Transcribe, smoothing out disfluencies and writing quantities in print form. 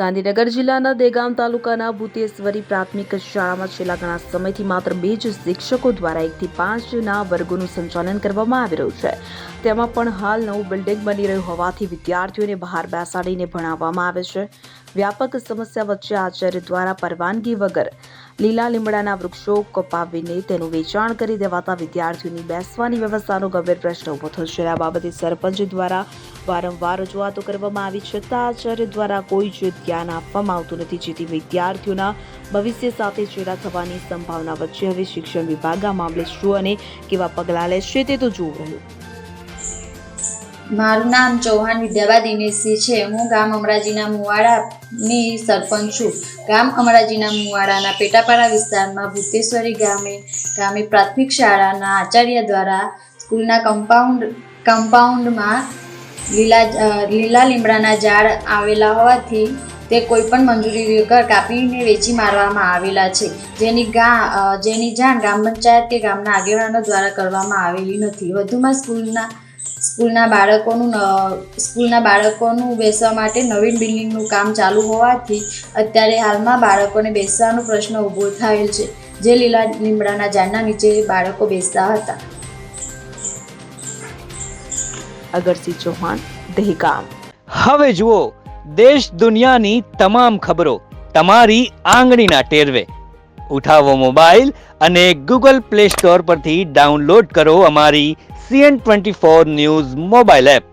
ગાંધીનગર જિલ્લાના દેગામ તાલુકાના ભૂતેશ્વરી પ્રાથમિક શાળામાં છેલ્લા ઘણા સમયથી માત્ર 2 જ શિક્ષકો દ્વારા 1 થી 5ના વર્ગોનું સંચાલન કરવામાં આવી રહ્યું છે. તેમાં પણ હાલ નવું બિલ્ડિંગ બની રહ્યું હોવાથી વિદ્યાર્થીઓને બહાર બેસાડીને ભણાવવામાં આવે છે. વ્યાપક સમસ્યા વચ્ચે આચાર્ય દ્વારા પરવાનગી વગર લીલા લીમડાના વૃક્ષો કપાવીને તેનું વેચાણ કરી દેવાતા વિદ્યાર્થીઓની બેસવાની વ્યવસ્થાનો ગંભીર પ્રશ્ન ઉભો થયો છે. આ બાબતે સરપંચ દ્વારા વારંવાર રજૂઆતો કરવામાં આવી છતાં આચાર્ય દ્વારા કોઈ જ ધ્યાન આપવામાં આવતું નથી, જેથી વિદ્યાર્થીઓના ભવિષ્ય સાથે ચેડા થવાની સંભાવના વચ્ચે હવે શિક્ષણ વિભાગ આ મામલે શું અને કેવા પગલાં લેશે તે તો જોવું રહ્યું. મારું નામ ચૌહાણ વિદ્યાબા દિનેશસિંહ છે. હું ગામ અમરાજીના મુવાડાની સરપંચ છું. ગામ અમરાજીના મુવાડાના પેટાપાડા વિસ્તારમાં ભૂતેશ્વરી ગામે પ્રાથમિક શાળાના આચાર્ય દ્વારા સ્કૂલના કમ્પાઉન્ડમાં લીલા લીમડાના ઝાડ આવેલા હોવાથી તે કોઈપણ મંજૂરી વગર કાપીને વેચી મારવામાં આવેલા છે, જેની જાણ ગ્રામ પંચાયત કે ગામના આગેવાનો દ્વારા કરવામાં આવેલી નથી. વધુમાં સ્કૂલના બાળકોનું બેસવા માટે નવીન બિલ્ડિંગનું કામ ચાલુ હોવાથી અત્યારે હાલમાં બાળકોને બેસવાનો પ્રશ્ન ઊભો થયેલ છે, જે લીલા લીમડાના ઝાડના નીચે બાળકો બેસતા હતા. અગરસિંહ ચૌહાણ, દહેગામ. હવે જુઓ દેશ દુનિયાની તમામ ખબરો તમારી આંગળીના ટેરવે. ઉઠાવો મોબાઈલ અને ગૂગલ પ્લે સ્ટોર પરથી ડાઉનલોડ કરો અમારી CN24 ન્યૂઝ મોબાઈલ એપ.